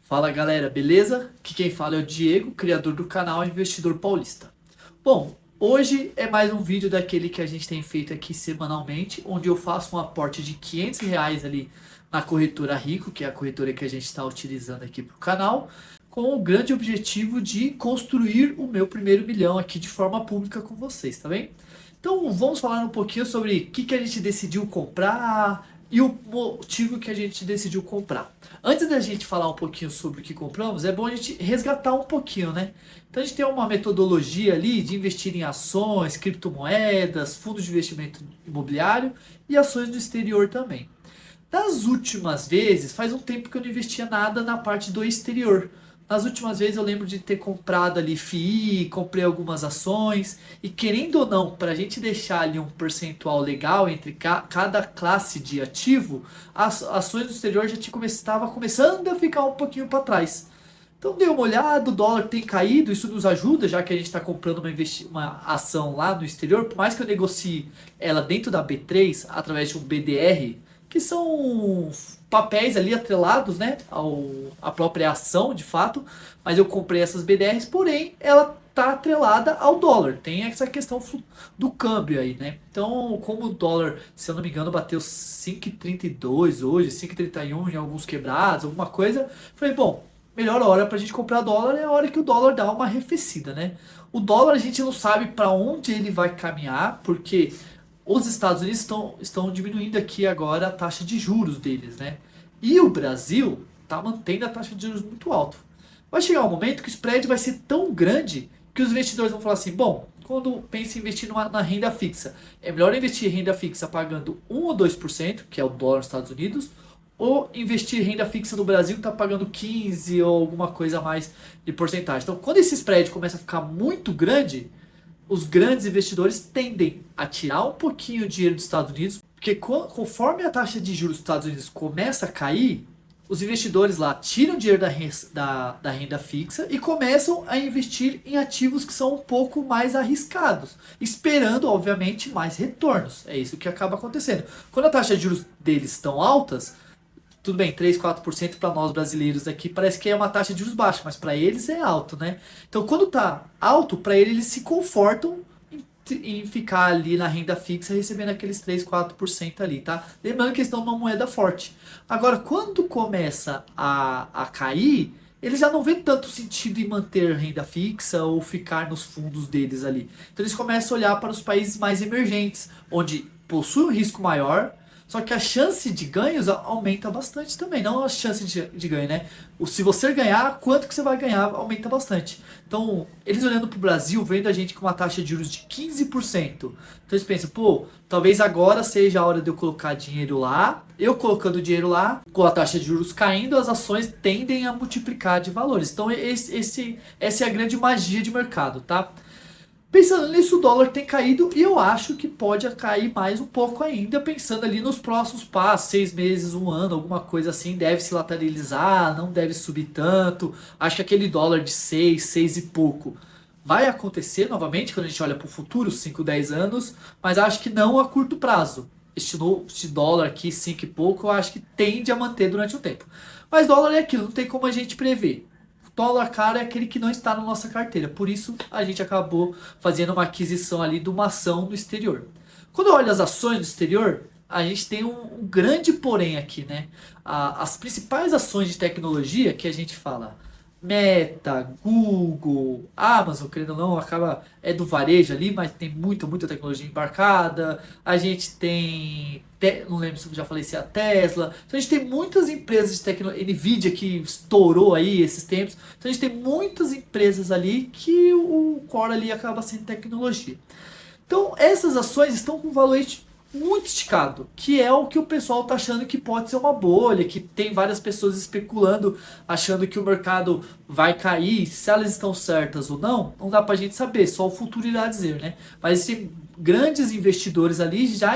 Fala galera, beleza? Aqui quem fala é o Diego, criador do canal Investidor Paulista. Bom, hoje é mais um vídeo daquele que a gente tem feito aqui semanalmente, onde eu faço um aporte de R$ 500 ali na corretora Rico, que é a corretora que a gente está utilizando aqui para o canal, com o grande objetivo de construir o meu primeiro milhão aqui de forma pública com vocês, tá bem? Então vamos falar um pouquinho sobre o que a gente decidiu comprar e o motivo que a gente decidiu comprar. Antes da gente falar um pouquinho sobre o que compramos, é bom a gente resgatar um pouquinho, né? Então a gente tem uma metodologia ali de investir em ações, criptomoedas, fundos de investimento imobiliário e ações do exterior também. Das últimas vezes, faz um tempo que eu não investia nada na parte do exterior. Nas últimas vezes eu lembro de ter comprado ali FII, comprei algumas ações e querendo ou não, para a gente deixar ali um percentual legal entre cada classe de ativo, as ações do exterior já estava começando a ficar um pouquinho para trás. Então dei uma olhada, o dólar tem caído, isso nos ajuda, já que a gente está comprando uma ação lá no exterior, por mais que eu negocie ela dentro da B3, através de um BDR, que são papéis ali atrelados, né, à própria ação de fato, mas eu comprei essas BDRs, porém ela está atrelada ao dólar, tem essa questão do câmbio aí, né? Então, como o dólar, se eu não me engano, bateu 5,32 hoje, 5,31 em alguns quebrados, alguma coisa, falei, bom, melhor hora para a gente comprar dólar é a hora que o dólar dá uma arrefecida, né? O dólar a gente não sabe para onde ele vai caminhar, porque os Estados Unidos estão diminuindo aqui agora a taxa de juros deles, né? E o Brasil está mantendo a taxa de juros muito alta. Vai chegar um momento que o spread vai ser tão grande que os investidores vão falar assim, bom, quando pensa em investir na renda fixa, é melhor investir em renda fixa pagando 1 ou 2%, que é o dólar nos Estados Unidos, ou investir em renda fixa no Brasil que está pagando 15 ou alguma coisa a mais de porcentagem. Então, quando esse spread começa a ficar muito grande, os grandes investidores tendem a tirar um pouquinho o dinheiro dos Estados Unidos, porque conforme a taxa de juros dos Estados Unidos começa a cair, os investidores lá tiram dinheiro da renda fixa e começam a investir em ativos que são um pouco mais arriscados, esperando, obviamente, mais retornos. É isso que acaba acontecendo. Quando a taxa de juros deles estão altas, tudo bem, 3, 4% para nós brasileiros aqui parece que é uma taxa de juros baixa, mas para eles é alto, né? Então quando tá alto, para eles se confortam em ficar ali na renda fixa recebendo aqueles 3, 4% ali, tá? Lembrando que eles estão numa moeda forte. Agora, quando começa a cair, eles já não vê tanto sentido em manter renda fixa ou ficar nos fundos deles ali. Então eles começam a olhar para os países mais emergentes, onde possui um risco maior, só que a chance de ganhos aumenta bastante também. Não a chance de ganho, né? Se você ganhar, quanto que você vai ganhar aumenta bastante. Então, eles olhando para o Brasil, vendo a gente com uma taxa de juros de 15%. Então eles pensam, pô, talvez agora seja a hora de eu colocar dinheiro lá. Eu colocando dinheiro lá, com a taxa de juros caindo, as ações tendem a multiplicar de valores. Então, essa é a grande magia de mercado, tá? Pensando nisso, o dólar tem caído e eu acho que pode cair mais um pouco ainda, pensando ali nos próximos passos, 6 meses, um ano, alguma coisa assim, deve se lateralizar, não deve subir tanto. Acho que aquele dólar de 6, 6 e pouco vai acontecer novamente quando a gente olha para o futuro, 5, 10 anos, mas acho que não a curto prazo. Este dólar aqui, 5 e pouco, eu acho que tende a manter durante o tempo. Mas dólar é aquilo, não tem como a gente prever. Dólar caro é aquele que não está na nossa carteira. Por isso, a gente acabou fazendo uma aquisição ali de uma ação no exterior. Quando eu olho as ações do exterior, a gente tem um grande porém aqui, né? As principais ações de tecnologia que a gente fala, Meta, Google, Amazon, querendo ou não, é do varejo ali, mas tem muita tecnologia embarcada. A gente tem, não lembro se eu já falei se é a Tesla. Então a gente tem muitas empresas de tecnologia, Nvidia que estourou aí esses tempos. Então a gente tem muitas empresas ali que o core ali acaba sendo tecnologia. Então essas ações estão com valor muito esticado, que é o que o pessoal está achando que pode ser uma bolha, que tem várias pessoas especulando, achando que o mercado vai cair. Se elas estão certas ou não, não dá para a gente saber, só o futuro irá dizer, né? Mas tem grandes investidores ali já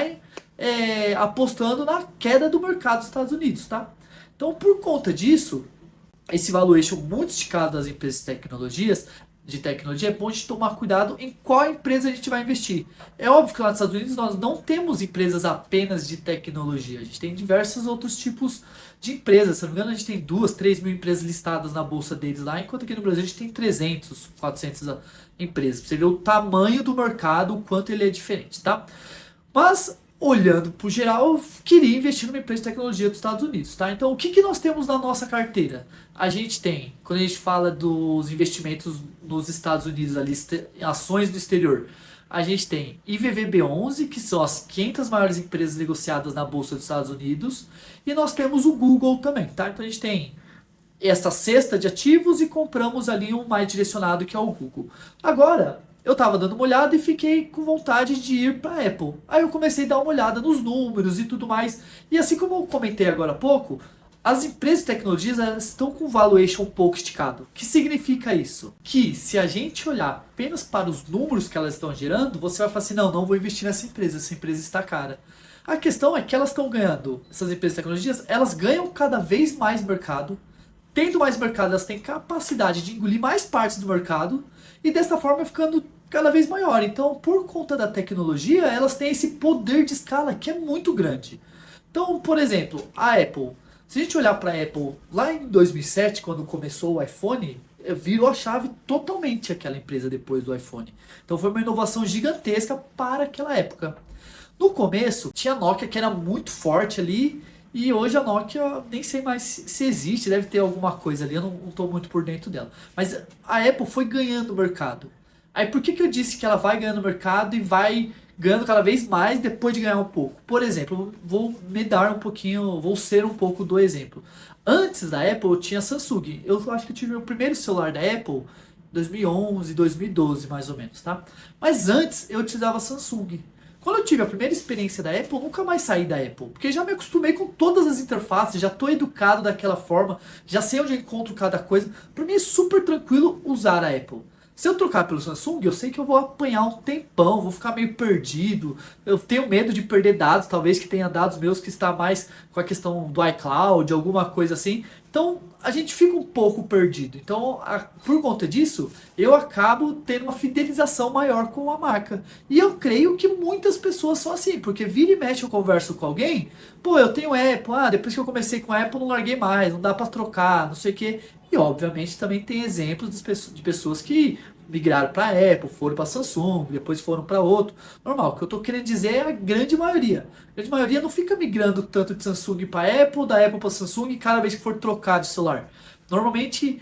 apostando na queda do mercado dos Estados Unidos, tá? Então, por conta disso, esse valuation muito esticado das empresas de tecnologias de tecnologia, é bom a gente tomar cuidado em qual empresa a gente vai investir. É óbvio que lá nos Estados Unidos nós não temos empresas apenas de tecnologia, a gente tem diversos outros tipos de empresas. Se não me engano, a gente tem 2, 3 mil empresas listadas na bolsa deles lá, enquanto aqui no Brasil a gente tem 300, 400 empresas. Pra você ver o tamanho do mercado, o quanto ele é diferente, tá? Mas, olhando para o geral, eu queria investir numa empresa de tecnologia dos Estados Unidos, tá? Então, o que, que nós temos na nossa carteira? A gente tem, quando a gente fala dos investimentos nos Estados Unidos, ali, ações do exterior, a gente tem IVVB11, que são as 500 maiores empresas negociadas na Bolsa dos Estados Unidos, e nós temos o Google também, tá? Então, a gente tem essa cesta de ativos e compramos ali um mais direcionado que é o Google. Agora, eu estava dando uma olhada e fiquei com vontade de ir para a Apple. Aí eu comecei a dar uma olhada nos números e tudo mais. E assim como eu comentei agora há pouco, as empresas de tecnologias elas estão com valuation um pouco esticado. O que significa isso? Que se a gente olhar apenas para os números que elas estão gerando, você vai falar assim, não vou investir nessa empresa está cara. A questão é que elas estão ganhando, essas empresas de tecnologias, elas ganham cada vez mais mercado. Tendo mais mercado, elas têm capacidade de engolir mais partes do mercado e dessa forma ficando cada vez maior. Então, por conta da tecnologia, elas têm esse poder de escala que é muito grande. Então, por exemplo, a Apple. Se a gente olhar para a Apple lá em 2007, quando começou o iPhone, virou a chave totalmente aquela empresa depois do iPhone. Então, foi uma inovação gigantesca para aquela época. No começo, tinha a Nokia que era muito forte ali. E hoje a Nokia nem sei mais se existe, deve ter alguma coisa ali, eu não estou muito por dentro dela. Mas a Apple foi ganhando mercado. Aí por que, que eu disse que ela vai ganhando mercado e vai ganhando cada vez mais depois de ganhar um pouco? Por exemplo, vou me dar um pouquinho, vou ser um pouco do exemplo. Antes da Apple eu tinha Samsung. Eu acho que eu tive o primeiro celular da Apple em 2011, 2012 mais ou menos, tá? Mas antes eu utilizava Samsung. Quando eu tive a primeira experiência da Apple, eu nunca mais saí da Apple, porque já me acostumei com todas as interfaces, já estou educado daquela forma, já sei onde eu encontro cada coisa. Para mim é super tranquilo usar a Apple. Se eu trocar pelo Samsung, eu sei que eu vou apanhar um tempão, vou ficar meio perdido. Eu tenho medo de perder dados, talvez que tenha dados meus que está mais com a questão do iCloud, alguma coisa assim. Então a gente fica um pouco perdido. Então, por conta disso, eu acabo tendo uma fidelização maior com a marca. E eu creio que muitas pessoas são assim, porque vira e mexe eu converso com alguém, pô, eu tenho Apple, depois que eu comecei com a Apple não larguei mais, não dá pra trocar, não sei o que. E obviamente também tem exemplos de pessoas que migraram para Apple, foram para Samsung, depois foram para outro. Normal, o que eu estou querendo dizer é a grande maioria. A grande maioria não fica migrando tanto de Samsung para Apple, da Apple para Samsung cada vez que for trocar de celular. Normalmente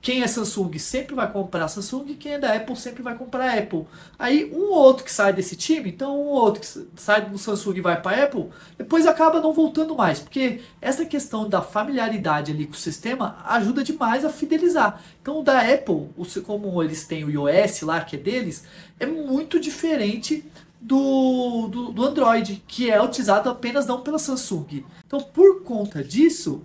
quem é Samsung sempre vai comprar Samsung, quem é da Apple sempre vai comprar Apple. Aí um ou outro que sai desse time, então um ou outro que sai do Samsung e vai para Apple, depois acaba não voltando mais, porque essa questão da familiaridade ali com o sistema ajuda demais a fidelizar. Então o da Apple, como eles têm o iOS lá que é deles, é muito diferente do Android, que é utilizado apenas não pela Samsung. Então por conta disso,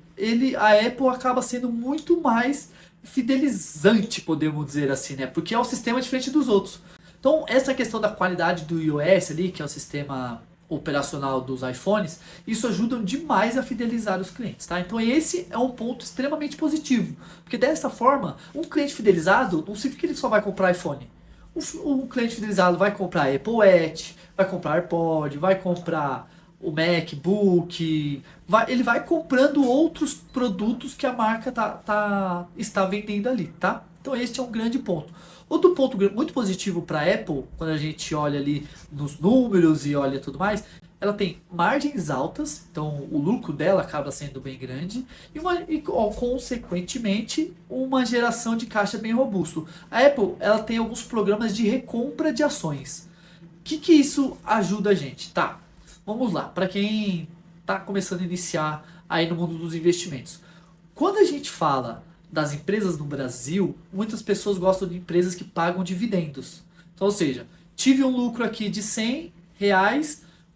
a Apple acaba sendo muito mais fidelizante, podemos dizer assim, né? Porque é um sistema diferente dos outros. Então, essa questão da qualidade do iOS ali, que é o sistema operacional dos iPhones, isso ajuda demais a fidelizar os clientes, tá? Então, esse é um ponto extremamente positivo, porque dessa forma, um cliente fidelizado não significa que ele só vai comprar iPhone. O cliente fidelizado vai comprar Apple Watch, vai comprar AirPod, vai comprar o MacBook, ele vai comprando outros produtos que a marca está vendendo ali, tá? Então este é um grande ponto. Outro ponto muito positivo para a Apple, quando a gente olha ali nos números e olha tudo mais, ela tem margens altas, então o lucro dela acaba sendo bem grande e consequentemente uma geração de caixa bem robusto. A Apple ela tem alguns programas de recompra de ações. O que isso ajuda a gente? Tá, vamos lá, para quem está começando a iniciar aí no mundo dos investimentos. Quando a gente fala das empresas no Brasil, muitas pessoas gostam de empresas que pagam dividendos. Então, ou seja, tive um lucro aqui de R$ 100,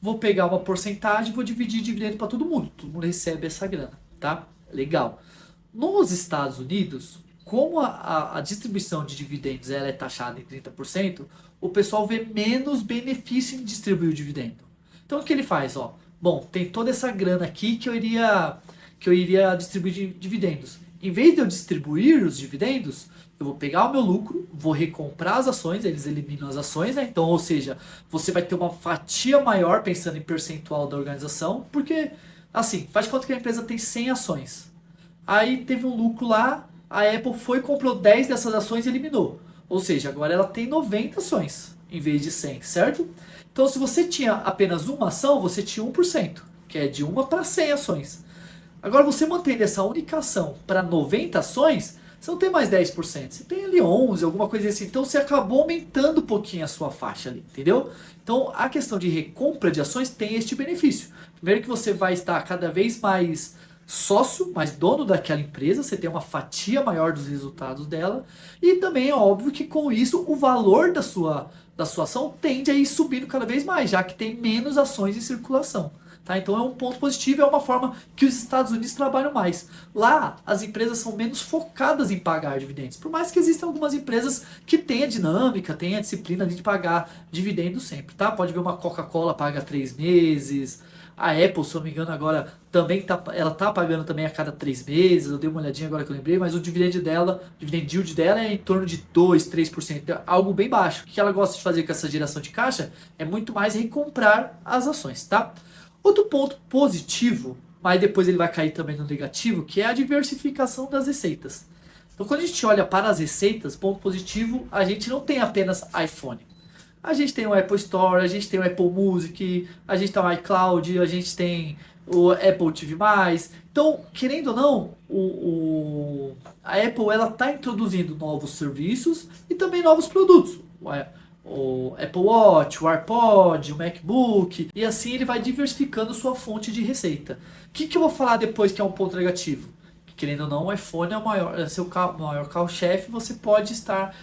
vou pegar uma porcentagem e vou dividir dividendo para todo mundo recebe essa grana, tá? Legal. Nos Estados Unidos, como a distribuição de dividendos ela é taxada em 30%, o pessoal vê menos benefício em distribuir o dividendo. Então o que ele faz? Bom, tem toda essa grana aqui que eu iria distribuir de dividendos. em vez de eu distribuir os dividendos, eu vou pegar o meu lucro, vou recomprar as ações, eles eliminam as ações, né? Então, ou seja, você vai ter uma fatia maior pensando em percentual da organização, porque, assim, faz de conta que a empresa tem 100 ações. Aí teve um lucro lá, a Apple foi, comprou 10 dessas ações e eliminou. Ou seja, agora ela tem 90 ações em vez de 100, certo? Então, se você tinha apenas uma ação, você tinha 1%, que é de uma para 100 ações. Agora, você mantendo essa única ação para 90 ações, você não tem mais 10%, você tem ali 11, alguma coisa assim. Então, você acabou aumentando um pouquinho a sua faixa ali, entendeu? Então, a questão de recompra de ações tem este benefício. Primeiro que você vai estar cada vez mais sócio, mais dono daquela empresa, você tem uma fatia maior dos resultados dela, e também é óbvio que com isso o valor da sua ação tende a ir subindo cada vez mais, já que tem menos ações em circulação. Tá? Então é um ponto positivo, é uma forma que os Estados Unidos trabalham mais. Lá, as empresas são menos focadas em pagar dividendos, por mais que existam algumas empresas que têm a dinâmica, têm a disciplina ali de pagar dividendos sempre. Tá? Pode ver uma Coca-Cola paga 3 meses, a Apple, se eu não me engano, agora também ela tá pagando também a cada 3 meses. Eu dei uma olhadinha agora que eu lembrei, mas o dividend dela, o dividend yield dela é em torno de 2, 3%, é algo bem baixo. O que ela gosta de fazer com essa geração de caixa é muito mais recomprar as ações, tá? Outro ponto positivo, mas depois ele vai cair também no negativo, que é a diversificação das receitas. Então, quando a gente olha para as receitas, ponto positivo, a gente não tem apenas iPhone. A gente tem o Apple Store, a gente tem o Apple Music, a gente tem o iCloud, a gente tem o Apple TV+. Então, querendo ou não, a Apple ela está introduzindo novos serviços e também novos produtos. O Apple Watch, o AirPod, o MacBook, e assim ele vai diversificando sua fonte de receita. O que eu vou falar depois que é um ponto negativo? Querendo ou não, o iPhone é o seu maior carro-chefe, você pode estar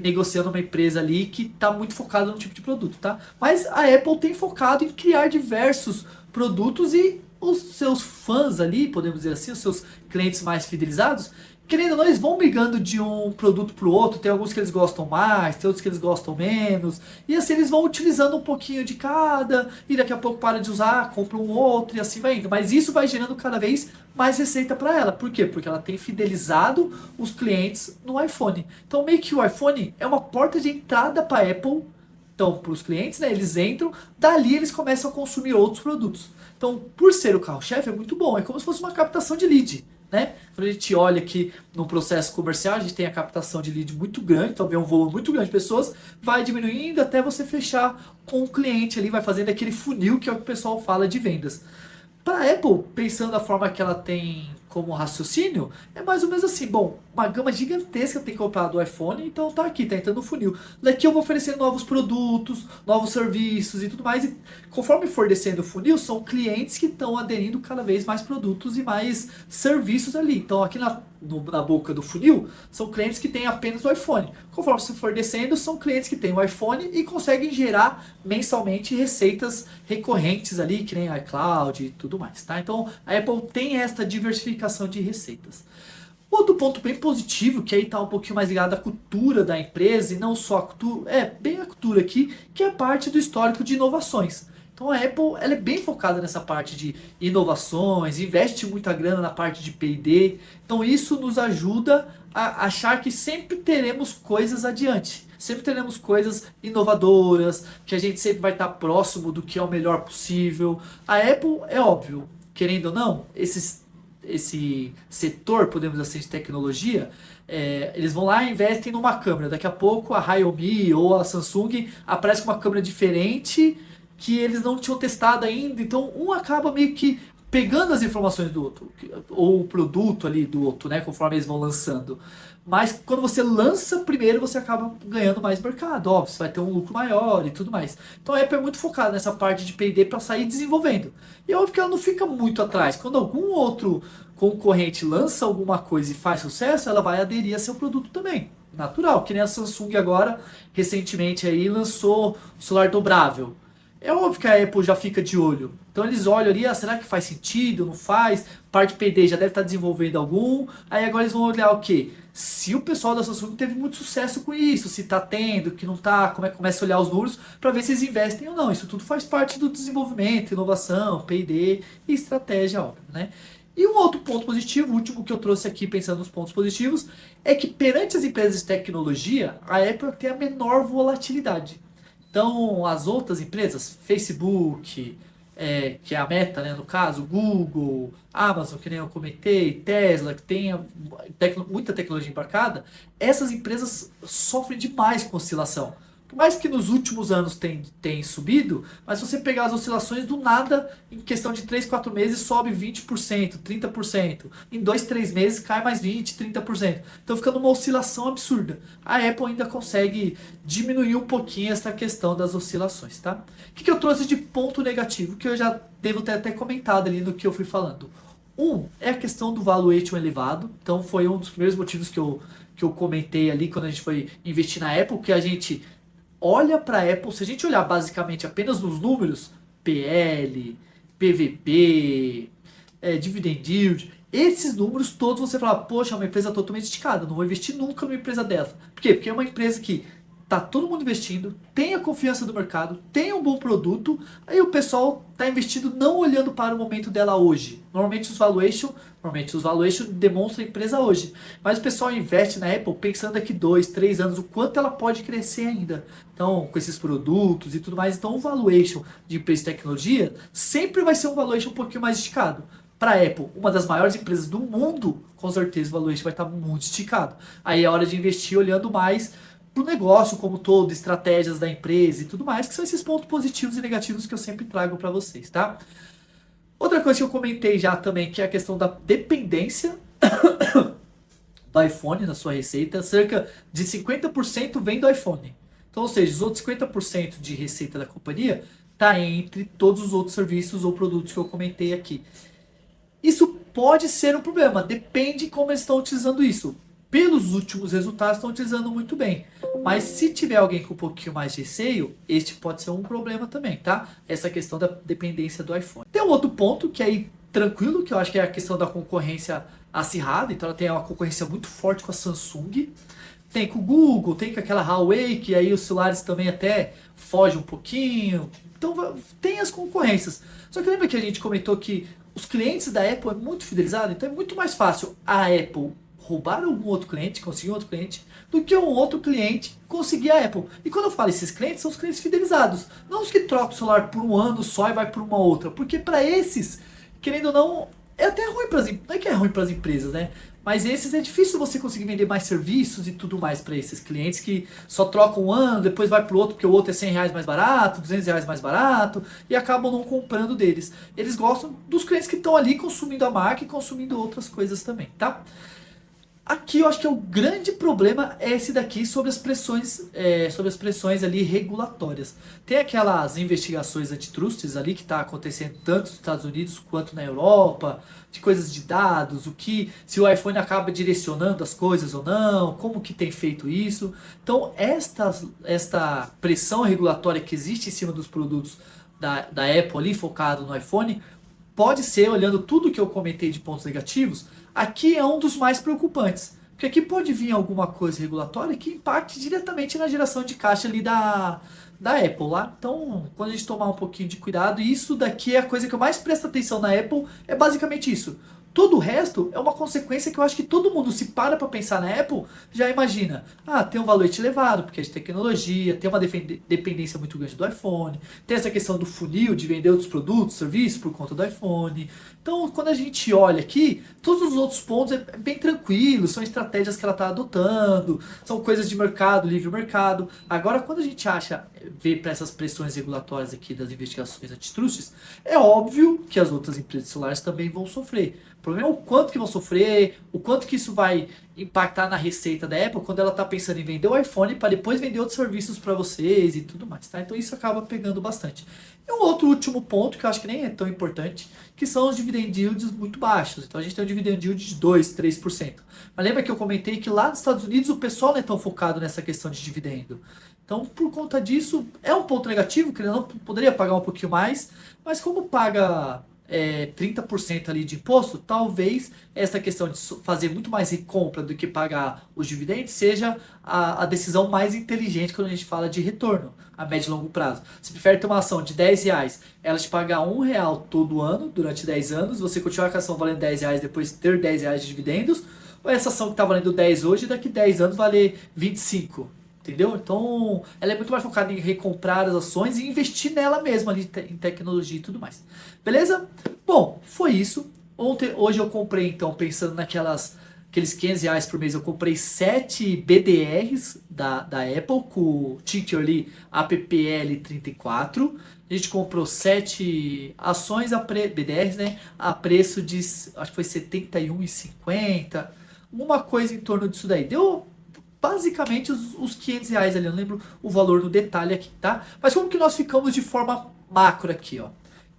negociando uma empresa ali que está muito focada no tipo de produto, tá? Mas a Apple tem focado em criar diversos produtos e os seus fãs ali, podemos dizer assim, os seus clientes mais fidelizados, querendo ou não, eles vão migrando de um produto para o outro. Tem alguns que eles gostam mais, tem outros que eles gostam menos. E assim eles vão utilizando um pouquinho de cada. E daqui a pouco para de usar, compra um outro e assim vai indo. Mas isso vai gerando cada vez mais receita para ela. Por quê? Porque ela tem fidelizado os clientes no iPhone. Então meio que o iPhone é uma porta de entrada para a Apple. Então para os clientes, né, eles entram, dali eles começam a consumir outros produtos. Então por ser o carro-chefe é muito bom. É como se fosse uma captação de lead. Né? Quando a gente olha aqui no processo comercial, a gente tem a captação de lead muito grande, então vem um volume muito grande de pessoas, vai diminuindo até você fechar com o cliente ali, vai fazendo aquele funil que é o que o pessoal fala de vendas. Para a Apple, pensando da forma que ela tem como raciocínio, é mais ou menos assim, bom, uma gama gigantesca tem comprado o iPhone, então tá aqui, tá entrando no funil. Daqui eu vou oferecer novos produtos, novos serviços e tudo mais, e conforme for descendo o funil, são clientes que estão aderindo cada vez mais produtos e mais serviços ali. Então aqui na boca do funil, são clientes que têm apenas o iPhone. Conforme você for descendo, são clientes que têm o iPhone e conseguem gerar mensalmente receitas recorrentes ali, que nem iCloud e tudo mais, tá? Então a Apple tem esta diversificação de receitas. Outro ponto bem positivo, que aí está um pouquinho mais ligado à cultura da empresa, e não só a cultura, bem a cultura aqui, que é a parte do histórico de inovações. Então a Apple ela é bem focada nessa parte de inovações, investe muita grana na parte de P&D, então isso nos ajuda a achar que sempre teremos coisas adiante. Sempre teremos coisas inovadoras, que a gente sempre vai estar próximo do que é o melhor possível. A Apple, é óbvio, querendo ou não, esse setor, podemos dizer assim, de tecnologia, eles vão lá e investem numa câmera. Daqui a pouco a Xiaomi ou a Samsung aparece com uma câmera diferente que eles não tinham testado ainda. Então um acaba meio que pegando as informações do outro, ou o produto ali do outro, né, conforme eles vão lançando. Mas quando você lança primeiro, você acaba ganhando mais mercado, óbvio, você vai ter um lucro maior e tudo mais. Então a Apple é muito focada nessa parte de P&D para sair desenvolvendo. E é óbvio que ela não fica muito atrás. Quando algum outro concorrente lança alguma coisa e faz sucesso, ela vai aderir a seu produto também. Natural, que nem a Samsung agora, recentemente aí, lançou o celular dobrável. É óbvio que a Apple já fica de olho. Então eles olham ali, será que faz sentido? Não faz? Parte PD já deve estar desenvolvendo algum. Aí agora eles vão olhar o quê? Se o pessoal da Samsung teve muito sucesso com isso, se está tendo, que não está, como é que começa a olhar os números para ver se eles investem ou não. Isso tudo faz parte do desenvolvimento, inovação, P&D e estratégia, óbvio, né? E um outro ponto positivo, o último que eu trouxe aqui pensando nos pontos positivos, é que perante as empresas de tecnologia, a Apple tem a menor volatilidade. Então, as outras empresas, Facebook, que é a Meta, né, no caso, Google, Amazon, que nem eu comentei, Tesla, que tem muita tecnologia embarcada, essas empresas sofrem demais com oscilação. Por mais que nos últimos anos tem subido, mas se você pegar as oscilações do nada, em questão de 3 4 meses sobe 20%, 30%. Em 2 3 meses cai mais 20, 30%. Então fica numa oscilação absurda. A Apple ainda consegue diminuir um pouquinho essa questão das oscilações, tá? O que eu trouxe de ponto negativo, que eu já devo ter até comentado ali no que eu fui falando. Um é a questão do valuation elevado. Então foi um dos primeiros motivos que eu comentei ali quando a gente foi investir na Apple, que a gente olha para a Apple, se a gente olhar basicamente apenas nos números, PL, PVP, dividend yield, esses números todos você fala, poxa, é uma empresa totalmente esticada, não vou investir nunca numa empresa dessa. Por quê? Porque é uma empresa que tá todo mundo investindo, tem a confiança do mercado, tem um bom produto, aí o pessoal tá investindo não olhando para o momento dela hoje. Normalmente os valuation demonstram a empresa hoje, mas o pessoal investe na Apple pensando daqui 2, 3 anos o quanto ela pode crescer ainda. Então, com esses produtos e tudo mais, então o valuation de empresa de tecnologia sempre vai ser um valuation um pouquinho mais esticado. Para a Apple, uma das maiores empresas do mundo, com certeza o valuation vai estar muito esticado. Aí é hora de investir olhando mais pro negócio como todo, estratégias da empresa e tudo mais, que são esses pontos positivos e negativos que eu sempre trago para vocês, tá? Outra coisa que eu comentei já também, que é a questão da dependência do iPhone na sua receita, cerca de 50% vem do iPhone. Então, ou seja, os outros 50% de receita da companhia está entre todos os outros serviços ou produtos que eu comentei aqui. Isso pode ser um problema, depende como eles estão utilizando isso. Pelos últimos resultados estão utilizando muito bem. Mas se tiver alguém com um pouquinho mais de receio, este pode ser um problema também, tá? Essa questão da dependência do iPhone. Tem um outro ponto que é aí tranquilo, que eu acho que é a questão da concorrência acirrada. Então ela tem uma concorrência muito forte com a Samsung. Tem com o Google, tem com aquela Huawei, que aí os celulares também até fogem um pouquinho. Então tem as concorrências. Só que lembra que a gente comentou que os clientes da Apple é muito fidelizado, então é muito mais fácil a Apple roubar algum outro cliente, conseguir um outro cliente, do que um outro cliente conseguir a Apple. E quando eu falo esses clientes, são os clientes fidelizados. Não os que trocam o celular por um ano só e vai por uma outra. Porque para esses, querendo ou não, é até ruim para as empresas. Não é que é ruim para as empresas, né? Mas esses é difícil você conseguir vender mais serviços e tudo mais para esses clientes que só trocam um ano, depois vai pro outro porque o outro é 100 reais mais barato, 200 reais mais barato e acabam não comprando deles. Eles gostam dos clientes que estão ali consumindo a marca e consumindo outras coisas também, tá? Aqui eu acho que é o grande problema é esse daqui sobre as pressões ali regulatórias. Tem aquelas investigações antitrusts ali que está acontecendo tanto nos Estados Unidos quanto na Europa, de coisas de dados, o que se o iPhone acaba direcionando as coisas ou não, como que tem feito isso. Então esta pressão regulatória que existe em cima dos produtos da Apple ali focado no iPhone pode ser, olhando tudo que eu comentei de pontos negativos, aqui é um dos mais preocupantes. Porque aqui pode vir alguma coisa regulatória que impacte diretamente na geração de caixa ali da Apple lá. Então, quando a gente tomar um pouquinho de cuidado, isso daqui é a coisa que eu mais presto atenção na Apple, é basicamente isso. Todo o resto é uma consequência que eu acho que todo mundo se para pensar na Apple, já imagina. Ah, tem um valor elevado, porque é de tecnologia, tem uma dependência muito grande do iPhone, tem essa questão do funil, de vender outros produtos, serviços por conta do iPhone. Então, quando a gente olha aqui, todos os outros pontos é bem tranquilo, são estratégias que ela está adotando, são coisas de mercado, livre mercado. Agora, quando a gente vê para essas pressões regulatórias aqui das investigações antitrustes, é óbvio que as outras empresas de celulares também vão sofrer. O problema é o quanto que vão sofrer, o quanto que isso vai impactar na receita da Apple quando ela está pensando em vender o iPhone para depois vender outros serviços para vocês e tudo mais, tá? Então isso acaba pegando bastante. E um outro último ponto que eu acho que nem é tão importante, que são os dividend yields muito baixos. Então a gente tem um dividend yield de 2, 3%. Mas lembra que eu comentei que lá nos Estados Unidos o pessoal não é tão focado nessa questão de dividendo. Então, por conta disso, é um ponto negativo, que ele não poderia pagar um pouquinho mais, mas como paga 30% ali de imposto, talvez essa questão de fazer muito mais recompra do que pagar os dividendos seja a decisão mais inteligente quando a gente fala de retorno a médio e longo prazo. Você prefere ter uma ação de R$ 10, ela te pagar R$ 1 todo ano, durante 10 anos, você continuar com a ação valendo R$ 10, depois ter R$ 10 de dividendos, ou essa ação que está valendo 10 hoje, daqui 10 anos valer 25? Entendeu? Então, ela é muito mais focada em recomprar as ações e investir nela mesma, ali, em tecnologia e tudo mais. Beleza? Bom, foi isso. Hoje eu comprei, então, pensando aqueles R$ 500 por mês, eu comprei 7 BDRs da Apple, com o ticker ali APPL34. A gente comprou 7 ações BDRs, né, a preço de, acho que foi R$ 71,50. Uma coisa em torno disso daí. Deu basicamente os R$ 500 ali, eu não lembro o valor no detalhe aqui, tá? Mas como que nós ficamos de forma macro aqui, ó?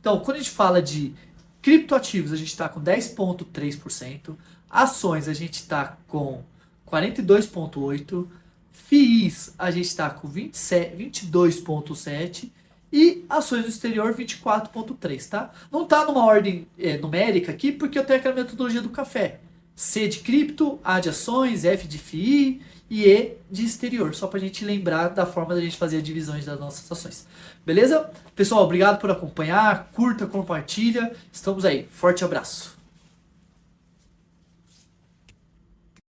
Então, quando a gente fala de criptoativos, a gente está com 10,3%, ações a gente está com 42,8%, FIIs a gente está com 22,7% e ações do exterior 24,3%, tá? Não tá numa ordem numérica aqui, porque eu tenho aquela metodologia do café. C de cripto, A de ações, F de FII e E de exterior, só para a gente lembrar da forma da gente fazer as divisões das nossas ações. Beleza? Pessoal, obrigado por acompanhar, curta, compartilha, estamos aí, forte abraço.